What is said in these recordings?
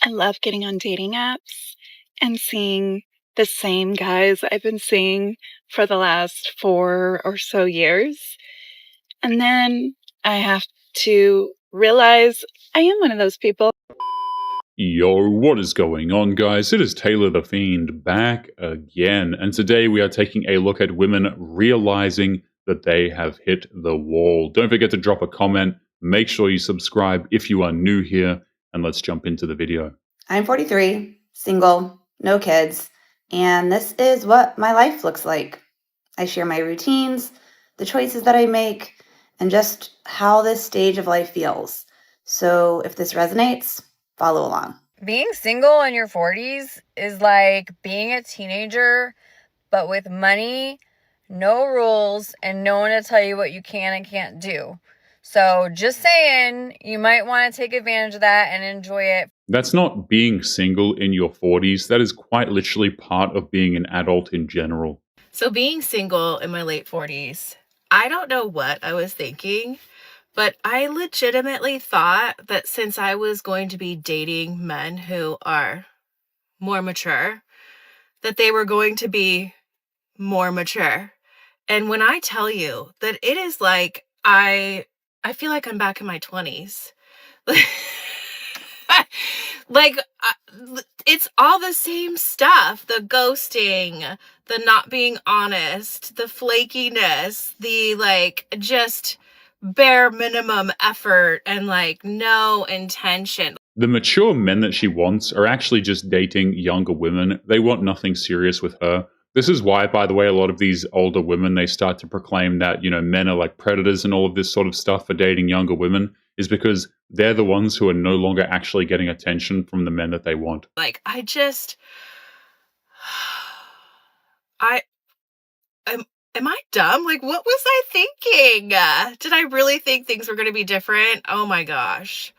I love getting on dating apps and seeing the same guys I've been seeing for the last 4 or so years. And then I have to realize I am one of those people. Yo, what is going on, guys? It is Taylor the Fiend back again, and today we are taking a look at women realizing that they have hit the wall. Don't forget to drop a comment, make sure you subscribe if you are new here, and let's jump into the video. I'm 43, single, no kids, and this is what my life looks like. I share my routines, the choices that I make, and just how this stage of life feels. So if this resonates, follow along. Being single in your 40s is like being a teenager, but with money, no rules, and no one to tell you what you can and can't do. So just saying, you might want to take advantage of that and enjoy it. That's not being single in your 40s. That is quite literally part of being an adult in general. So being single in my late 40s, I don't know what I was thinking, but I legitimately thought that since I was going to be dating men who are more mature, that they were going to be more mature. And when I tell you that it is like, I feel like I'm back in my 20s. It's all the same stuff. The ghosting, the not being honest, the flakiness, the just bare minimum effort and no intention. The mature men that she wants are actually just dating younger women. They want nothing serious with her. This is why, by the way, a lot of these older women, they start to proclaim that, men are like predators and all of this sort of stuff for dating younger women, is because they're the ones who are no longer actually getting attention from the men that they want. Am I dumb? What was I thinking? Did I really think things were going to be different? Oh my gosh.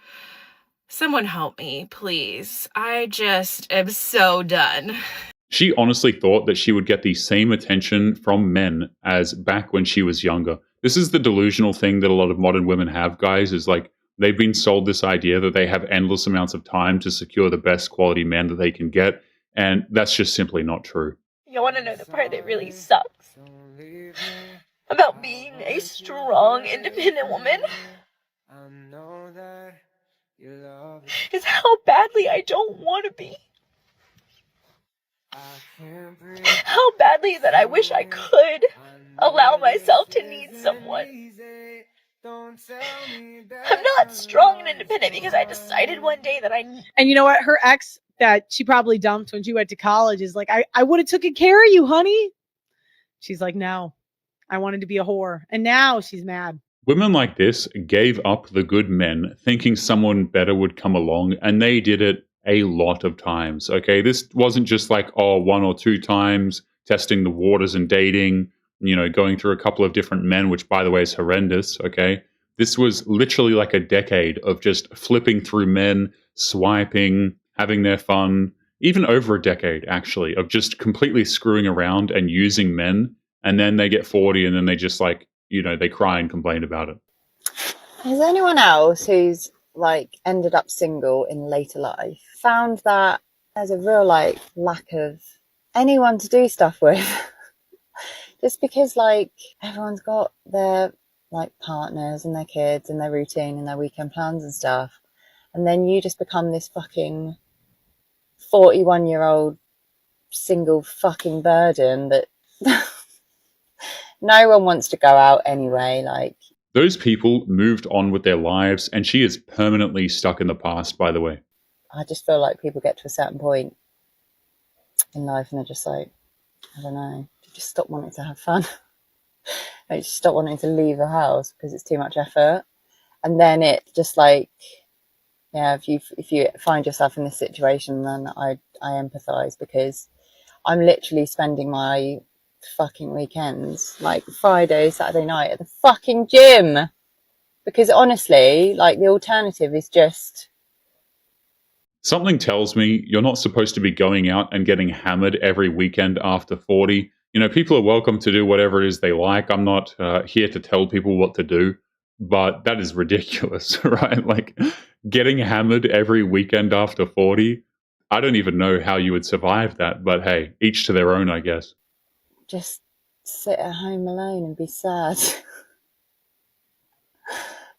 Someone help me, please. I just am so done. She honestly thought that she would get the same attention from men as back when she was younger. This is the delusional thing that a lot of modern women have, guys, is they've been sold this idea that they have endless amounts of time to secure the best quality men that they can get, and that's just simply not true. You want to know the part that really sucks about being a strong, independent woman? Is how badly I don't want to be. How badly that I wish I could allow myself to need someone. I'm not strong and independent because I decided one day that And you know what? Her ex that she probably dumped when she went to college is like, I would have taken care of you, honey. She's like, no, I wanted to be a whore. And now she's mad. Women like this gave up the good men thinking someone better would come along, and they did it a lot of times, okay? This wasn't just 1 or 2 times testing the waters and dating, going through a couple of different men, which, by the way, is horrendous, okay? This was literally like a decade of just flipping through men, swiping, having their fun, even over a decade, actually, of just completely screwing around and using men, and then they get 40 and then they just they cry and complain about it. Has anyone else who's ended up single in later life found that there's a real lack of anyone to do stuff with? Just because everyone's got their partners and their kids and their routine and their weekend plans and stuff, and then you just become this fucking 41-year-old single fucking burden that no one wants to go out anyway. Those people moved on with their lives, and she is permanently stuck in the past, by the way. I just feel like people get to a certain point in life and they're just I don't know, you just stop wanting to have fun. You just stop wanting to leave the house because it's too much effort. And then it just if you find yourself in this situation, then I empathise, because I'm literally spending my fucking weekends Friday, Saturday night at the fucking gym, because honestly the alternative is just something tells me you're not supposed to be going out and getting hammered every weekend after 40. People are welcome to do whatever it is they like. I'm not here to tell people what to do, but that is ridiculous, right? Getting hammered every weekend after 40, I don't even know how you would survive that, but hey, each to their own, I guess. Just sit at home alone and be sad.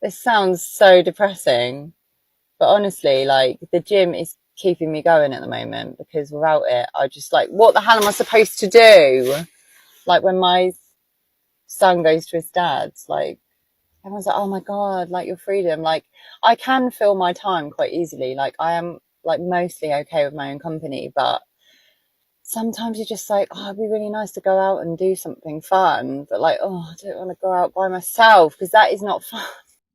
This sounds so depressing, but honestly, like, the gym is keeping me going at the moment, because without it, I just like, what the hell am I supposed to do? Like, when my son goes to his dad's, like, everyone's like, oh my God, like, your freedom. Like, I can fill my time quite easily. Like, I am like mostly okay with my own company, but sometimes you're just like, oh, it'd be really nice to go out and do something fun, but like, oh, I don't want to go out by myself, because that is not fun.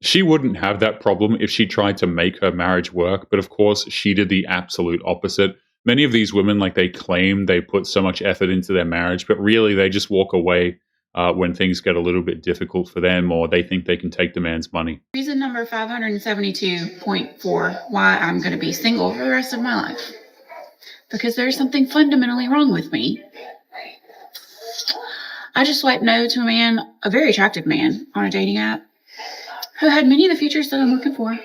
She wouldn't have that problem if she tried to make her marriage work, but of course, she did the absolute opposite. Many of these women, like, they claim they put so much effort into their marriage, but really they just walk away when things get a little bit difficult for them, or they think they can take the man's money. Reason number 572.4 why I'm going to be single for the rest of my life. Because there's something fundamentally wrong with me. I just swiped no to a man, a very attractive man, on a dating app who had many of the features that I'm looking for.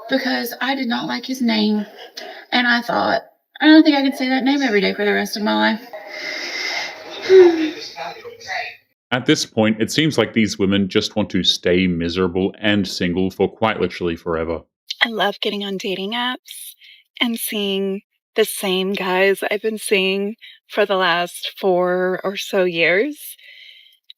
Because I did not like his name. And I thought, I don't think I can say that name every day for the rest of my life. At this point, it seems like these women just want to stay miserable and single for quite literally forever. I love getting on dating apps and seeing the same guys I've been seeing for the last 4 or so years.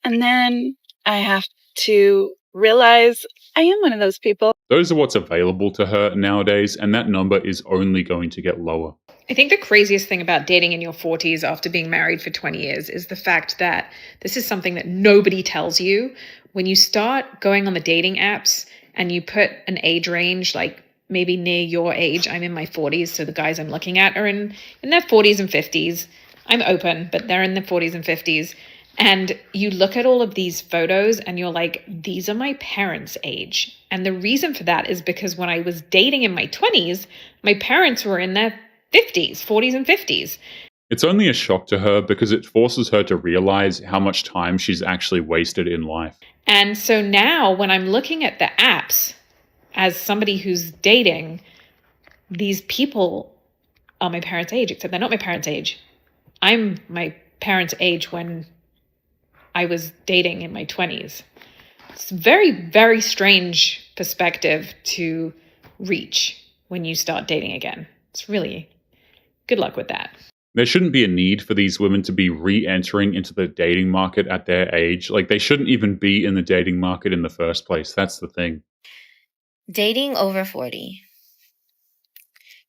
And then I have to realize I am one of those people. Those are what's available to her nowadays, and that number is only going to get lower. I think the craziest thing about dating in your 40s after being married for 20 years is the fact that this is something that nobody tells you. When you start going on the dating apps and you put an age range, like maybe near your age, I'm in my 40s, so the guys I'm looking at are in their 40s and 50s. I'm open, but they're in their 40s and 50s. And you look at all of these photos and you're like, these are my parents' age. And the reason for that is because when I was dating in my 20s, my parents were in their 50s, 40s and 50s. It's only a shock to her because it forces her to realize how much time she's actually wasted in life. And so now when I'm looking at the apps as somebody who's dating, these people are my parents' age, except they're not my parents' age. I'm my parents' age when I was dating in my 20s. It's a very, very strange perspective to reach when you start dating again. It's really good luck with that. There shouldn't be a need for these women to be re-entering into the dating market at their age. Like, they shouldn't even be in the dating market in the first place. That's the thing. Dating over 40.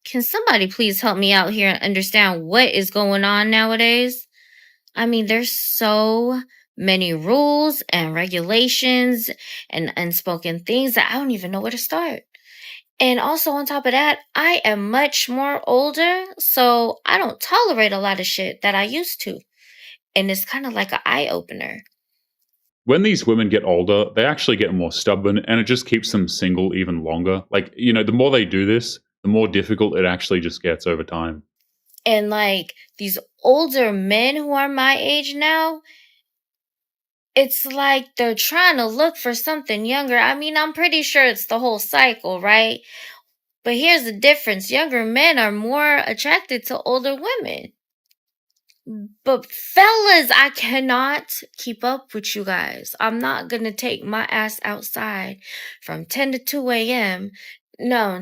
Can somebody please help me out here and understand what is going on nowadays? I mean, there's so many rules and regulations and unspoken things that I don't even know where to start. And also on top of that, I am much more older, so I don't tolerate a lot of shit that I used to. And it's kind of like an eye-opener. When these women get older, they actually get more stubborn, and it just keeps them single even longer. Like, the more they do this, the more difficult it actually just gets over time. And like these older men who are my age now, it's like they're trying to look for something younger. I mean, I'm pretty sure it's the whole cycle, right? But here's the difference. Younger men are more attracted to older women. But fellas, I cannot keep up with you guys. I'm not going to take my ass outside from 10 to 2 a.m. No.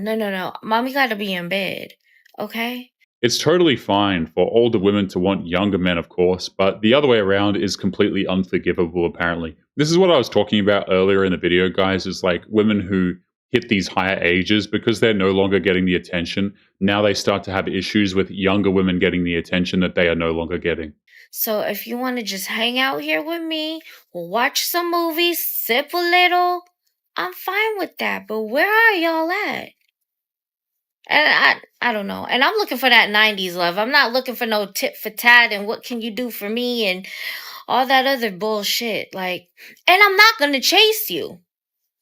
Mommy got to be in bed, okay? It's totally fine for older women to want younger men, of course, but the other way around is completely unforgivable, apparently. This is what I was talking about earlier in the video, guys, is like women who hit these higher ages because they're no longer getting the attention. Now they start to have issues with younger women getting the attention that they are no longer getting. So if you want to just hang out here with me, we'll watch some movies, sip a little, I'm fine with that. But where are y'all at? And I don't know. And I'm looking for that 90s love. I'm not looking for no tit for tat and what can you do for me and all that other bullshit. Like, and I'm not going to chase you.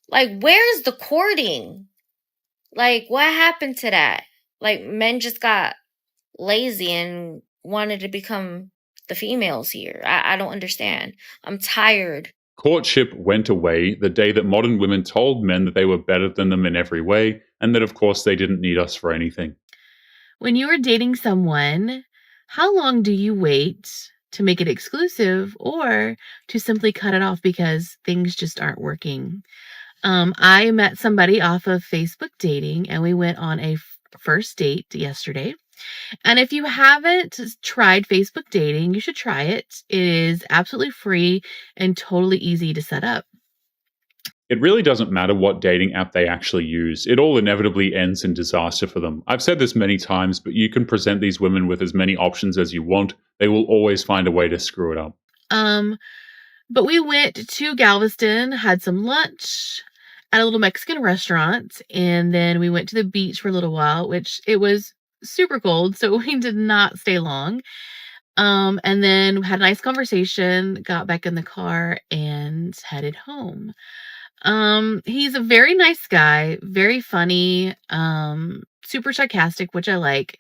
Like, where's the courting? Like, what happened to that? Like, men just got lazy and wanted to become the females here. I don't understand. I'm tired. Courtship went away the day that modern women told men that they were better than them in every way, and that, of course, they didn't need us for anything. When you are dating someone, how long do you wait to make it exclusive or to simply cut it off because things just aren't working? I met somebody off of Facebook dating and we went on a first date yesterday. And if you haven't tried Facebook dating, you should try it. It is absolutely free and totally easy to set up. It really doesn't matter what dating app they actually use. It all inevitably ends in disaster for them. I've said this many times, but you can present these women with as many options as you want. They will always find a way to screw it up. But we went to Galveston, had some lunch at a little Mexican restaurant, and then we went to the beach for a little while, which it was super cold, so we did not stay long. And then had a nice conversation, got back in the car, and headed home. He's a very nice guy, very funny, super sarcastic, which I like.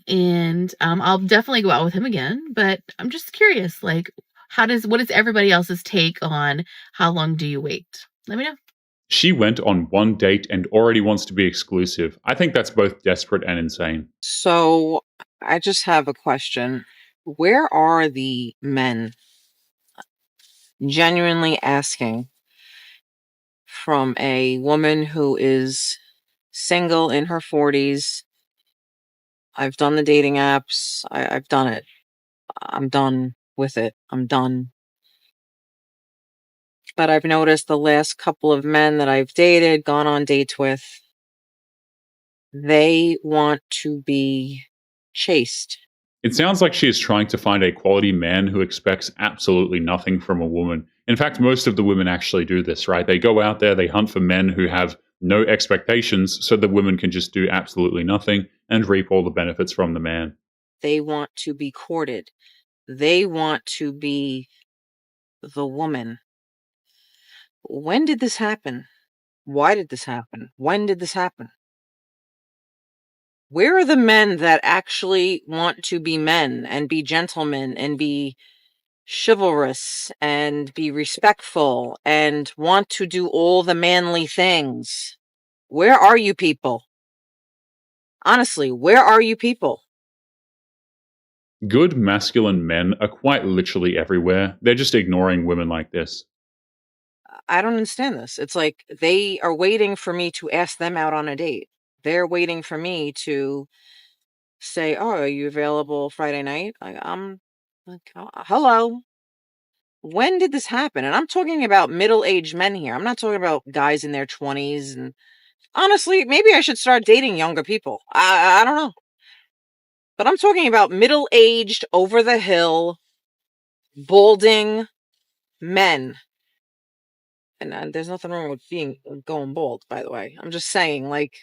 And I'll definitely go out with him again, but I'm just curious, like, what is everybody else's take on how long do you wait? Let me know. She went on one date and already wants to be exclusive. I think that's both desperate and insane. So I just have a question. Where are the men? Genuinely asking, from a woman who is single in her 40s. I've done the dating apps. I've done it. I'm done with it. I'm done. But I've noticed the last couple of men that I've dated, gone on dates with, they want to be chased. It sounds like she is trying to find a quality man who expects absolutely nothing from a woman. In fact, most of the women actually do this, right? They go out there, they hunt for men who have no expectations so the women can just do absolutely nothing and reap all the benefits from the man. They want to be courted. They want to be the woman. When did this happen? Why did this happen? When did this happen? Where are the men that actually want to be men and be gentlemen and be chivalrous and be respectful and want to do all the manly things? Where are you people? Honestly, where are you people? Good masculine men are quite literally everywhere. They're just ignoring women like this. I don't understand this. It's like they are waiting for me to ask them out on a date. They're waiting for me to say, "Oh, are you available Friday night?" I'm like, hello. When did this happen? And I'm talking about middle-aged men here. I'm not talking about guys in their 20s. And honestly, maybe I should start dating younger people. I don't know. But I'm talking about middle-aged, over the hill, balding men. And there's nothing wrong with going bald, by the way. I'm just saying, like,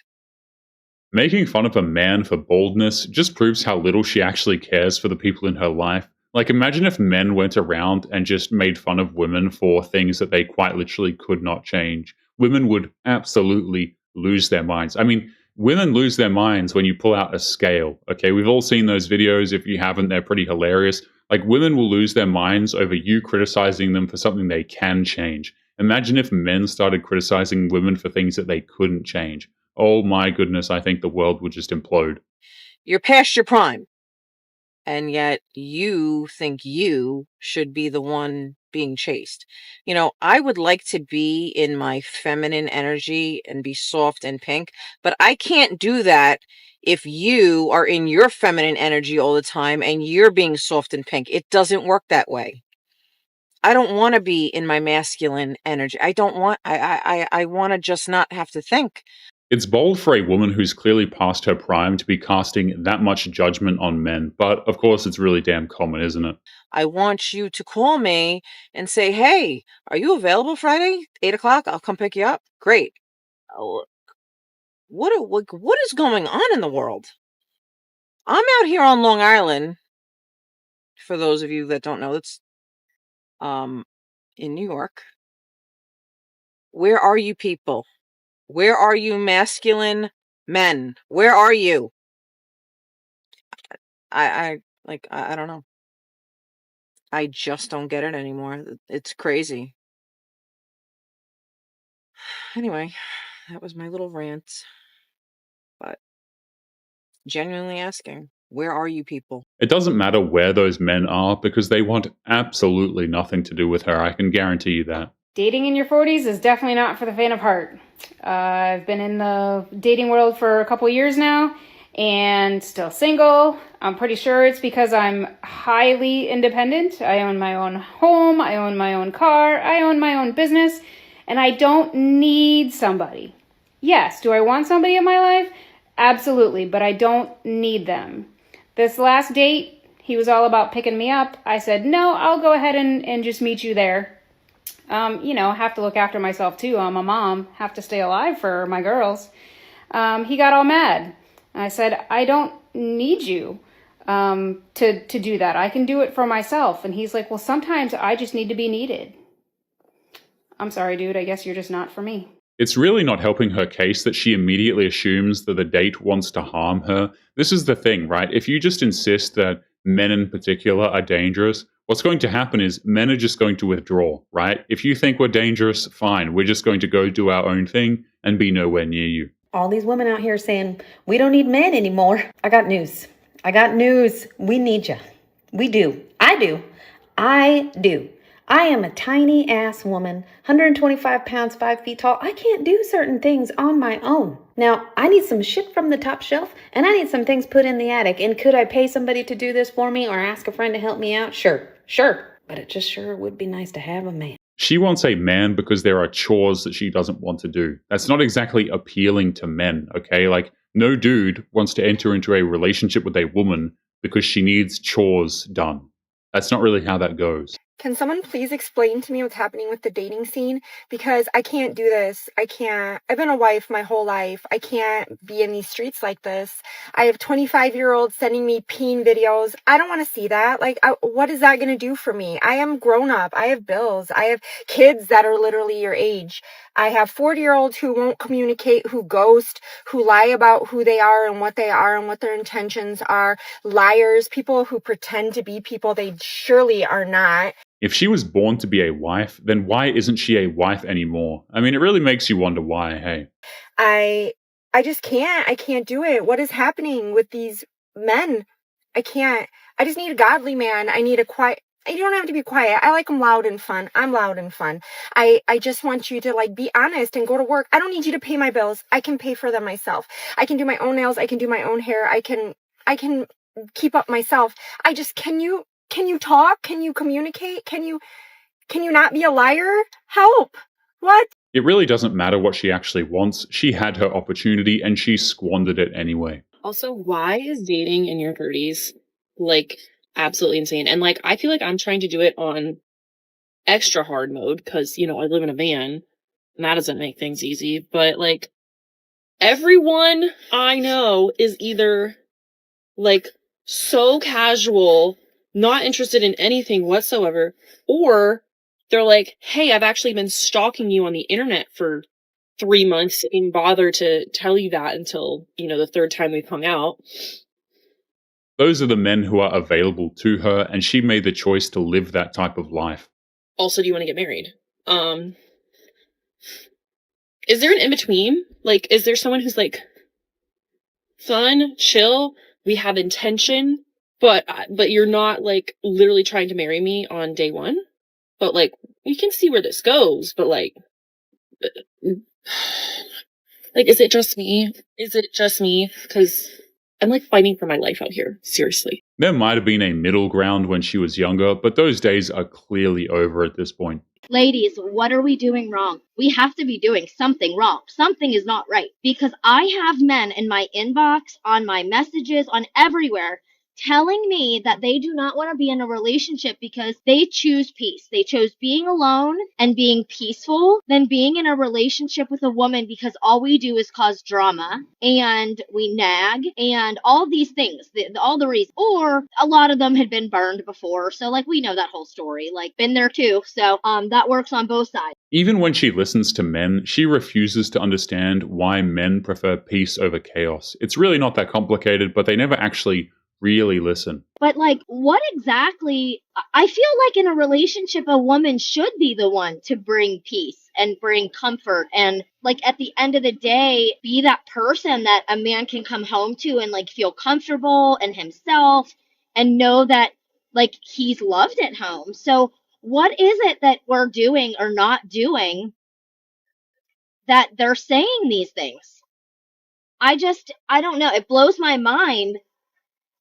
Making fun of a man for baldness just proves how little she actually cares for the people in her life. Like, imagine if men went around and just made fun of women for things that they quite literally could not change. Women would absolutely lose their minds. I mean, women lose their minds when you pull out a scale. Okay, we've all seen those videos. If you haven't, they're pretty hilarious. Like, women will lose their minds over you criticizing them for something they can change. Imagine if men started criticizing women for things that they couldn't change. Oh my goodness, I think the world would just implode. you're past your prime. And yet you think you should be the one being chased. You know, I would like to be in my feminine energy and be soft and pink, but I can't do that if you are in your feminine energy all the time and you're being soft and pink. It doesn't work that way. I don't want to be in my masculine energy. I don't want, I want to just not have to think. It's bold for a woman who's clearly past her prime to be casting that much judgment on men, but of course it's really damn common, isn't it? I want you to call me and say, "Hey, are you available Friday, 8 o'clock? I'll come pick you up." Great. Oh, what is going on in the world? I'm out here on Long Island. For those of you that don't know, it's in New York. Where are you people? Where are you masculine men? Where are you? I don't know. I just don't get it anymore. It's crazy. Anyway, that was my little rant. But genuinely asking, where are you people? It doesn't matter where those men are because they want absolutely nothing to do with her. I can guarantee you that. Dating in your 40s is definitely not for the faint of heart. I've been in the dating world for a couple years now and still single. I'm pretty sure it's because I'm highly independent. I own my own home, I own my own car, I own my own business, and I don't need somebody. Yes, do I want somebody in my life? Absolutely, but I don't need them. This last date, he was all about picking me up. I said, no, I'll go ahead and just meet you there. Have to look after myself too. I'm a mom, have to stay alive for my girls. He got all mad. I said, I don't need you to do that. I can do it for myself. And he's like, well, sometimes I just need to be needed. I'm sorry, dude. I guess you're just not for me. It's really not helping her case that she immediately assumes that the date wants to harm her. This is the thing, right? If you just insist that men in particular are dangerous, what's going to happen is men are just going to withdraw, right? If you think we're dangerous, fine. We're just going to go do our own thing and be nowhere near you. All these women out here saying, we don't need men anymore. I got news. We need you. We do. I do. I am a tiny ass woman, 125 pounds, 5 feet tall. I can't do certain things on my own. Now, I need some shit from the top shelf, and I need some things put in the attic. And could I pay somebody to do this for me or ask a friend to help me out? Sure. But it just sure would be nice to have a man. She wants a man because there are chores that she doesn't want to do. That's not exactly appealing to men, okay? Like, no dude wants to enter into a relationship with a woman because she needs chores done. That's not really how that goes. Can someone please explain to me what's happening with the dating scene? Because I can't do this. I can't. I've been a wife my whole life. I can't be in these streets like this. I have 25-year-olds sending me peen videos. I don't want to see that. What is that going to do for me? I am grown up. I have bills. I have kids that are literally your age. I have 40-year-olds who won't communicate, who ghost, who lie about who they are and what their intentions are. Liars, people who pretend to be people they surely are not. If she was born to be a wife, then why isn't she a wife anymore? I mean, it really makes you wonder why, hey. I just can't. I can't do it. What is happening with these men? I can't. I just need a godly man. I need a quiet. You don't have to be quiet. I like them loud and fun. I'm loud and fun. I just want you to be honest and go to work. I don't need you to pay my bills. I can pay for them myself. I can do my own nails. I can do my own hair. I can keep up myself. Can you talk? Can you communicate? Can you not be a liar? Help. What? It really doesn't matter what she actually wants. She had her opportunity and she squandered it anyway. Also, why is dating in your 30s absolutely insane? And I feel like I'm trying to do it on extra hard mode because, I live in a van and that doesn't make things easy. But everyone I know is either so casual, not interested in anything whatsoever, or they're like, hey, I've actually been stalking you on the internet for 3 months, didn't bother to tell you that until, the third time we've hung out. Those are the men who are available to her, and she made the choice to live that type of life. Also, do you want to get married? Is there an in-between? Is there someone who's fun, chill, we have intention, but you're not literally trying to marry me on day one? But we can see where this goes, but is it just me? Because I'm fighting for my life out here. Seriously. There might have been a middle ground when she was younger, but those days are clearly over at this point. Ladies, what are we doing wrong? We have to be doing something wrong. Something is not right. Because I have men in my inbox, on my messages, on everywhere, telling me that they do not want to be in a relationship because they choose peace. They chose being alone and being peaceful than being in a relationship with a woman because all we do is cause drama and we nag and all these things, all the reasons. Or a lot of them had been burned before. So we know that whole story, been there too. So that works on both sides. Even when she listens to men, she refuses to understand why men prefer peace over chaos. It's really not that complicated, but they never actually really listen. But what exactly? I feel like in a relationship, a woman should be the one to bring peace. and bring comfort and like at the end of the day be that person that a man can come home to and like feel comfortable in himself and know that like he's loved at home. So what is it that we're doing or not doing that they're saying these things? I don't know. It blows my mind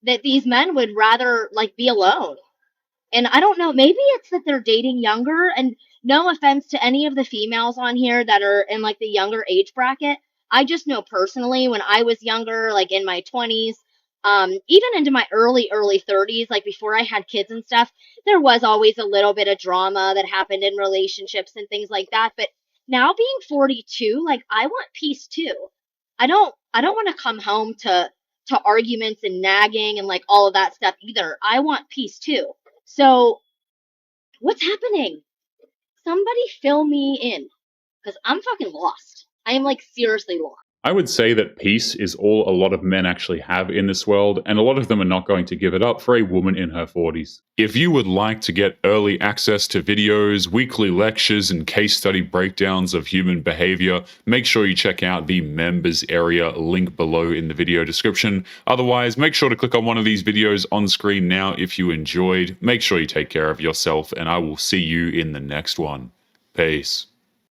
that these men would rather like be alone. And I don't know, maybe it's that they're dating younger. And no offense to any of the females on here that are in like the younger age bracket. I just know personally when I was younger, like in my 20s, even into my early 30s, like before I had kids and stuff, there was always a little bit of drama that happened in relationships and things like that. But now being 42, like I want peace too. I don't want to come home to arguments and nagging and like all of that stuff either. I want peace too. So, what's happening? Somebody fill me in because I'm fucking lost. I am like seriously lost. I would say that peace is all a lot of men actually have in this world, and a lot of them are not going to give it up for a woman in her 40s. If you would like to get early access to videos, weekly lectures, and case study breakdowns of human behavior, make sure you check out the members area link below in the video description. Otherwise, make sure to click on one of these videos on screen now if you enjoyed. Make sure you take care of yourself, and I will see you in the next one. Peace.